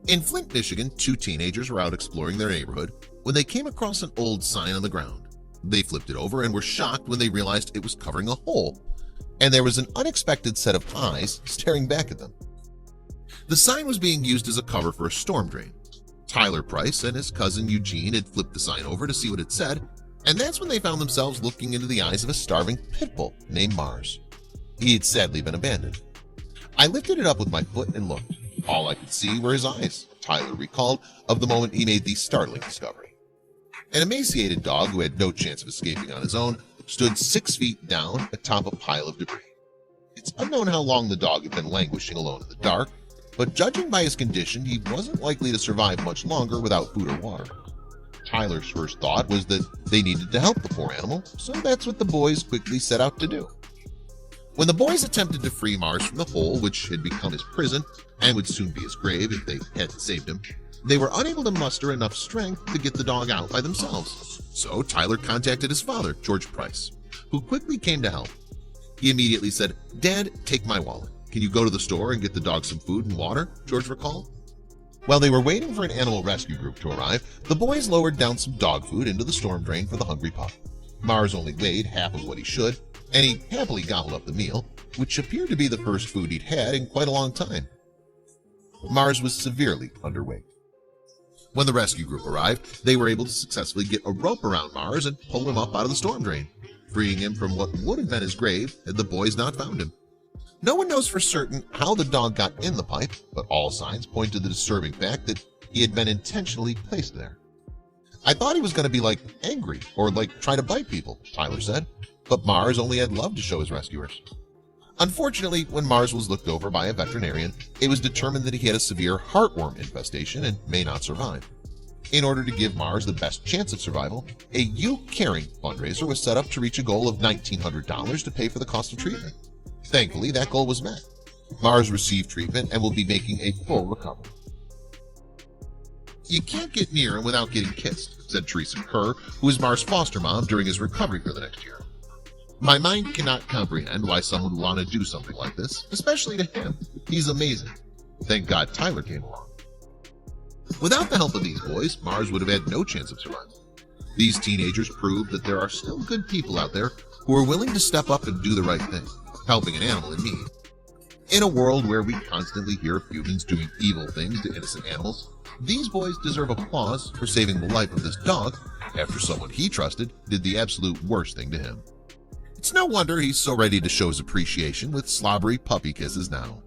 In Flint, Michigan, two teenagers were out exploring their neighborhood when they came across an old sign on the ground. They flipped it over and were shocked when they realized it was covering a hole, and there was an unexpected set of eyes staring back at them. The sign was being used as a cover for a storm drain. Tyler Price and his cousin Eugene had flipped the sign over to see what it said, and that's when they found themselves looking into the eyes of a starving pit bull named Mars. He had sadly been abandoned. I lifted it up with my foot and looked. All I could see were his eyes, Tyler recalled, of the moment he made the startling discovery. An emaciated dog who had no chance of escaping on his own stood 6 feet down atop a pile of debris. It's unknown how long the dog had been languishing alone in the dark, but judging by his condition, he wasn't likely to survive much longer without food or water. Tyler's first thought was that they needed to help the poor animal, so that's what the boys quickly set out to do. When the boys attempted to free Mars from the hole, which had become his prison and would soon be his grave if they hadn't saved him, they were unable to muster enough strength to get the dog out by themselves. So Tyler contacted his father, George Price, who quickly came to help. He immediately said, "Dad, take my wallet. Can you go to the store and get the dog some food and water?" George recalled. While they were waiting for an animal rescue group to arrive, the boys lowered down some dog food into the storm drain for the hungry pup. Mars only weighed half of what he should, and he happily gobbled up the meal, which appeared to be the first food he'd had in quite a long time. Mars was severely underweight. When the rescue group arrived, they were able to successfully get a rope around Mars and pull him up out of the storm drain, freeing him from what would have been his grave had the boys not found him. No one knows for certain how the dog got in the pipe, but all signs point to the disturbing fact that he had been intentionally placed there. "I thought he was going to be angry or try to bite people," Tyler said, but Mars only had love to show his rescuers. Unfortunately, when Mars was looked over by a veterinarian, it was determined that he had a severe heartworm infestation and may not survive. In order to give Mars the best chance of survival, a You Caring fundraiser was set up to reach a goal of $1,900 to pay for the cost of treatment. Thankfully, that goal was met. Mars received treatment and will be making a full recovery. "You can't get near him without getting kissed," said Teresa Kerr, who was Mars' foster mom during his recovery for the next year. "My mind cannot comprehend why someone would want to do something like this, especially to him. He's amazing. Thank God Tyler came along." Without the help of these boys, Mars would have had no chance of survival. These teenagers proved that there are still good people out there who are willing to step up and do the right thing, helping an animal in need. In a world where we constantly hear of humans doing evil things to innocent animals, these boys deserve applause for saving the life of this dog after someone he trusted did the absolute worst thing to him. It's no wonder he's so ready to show his appreciation with slobbery puppy kisses now.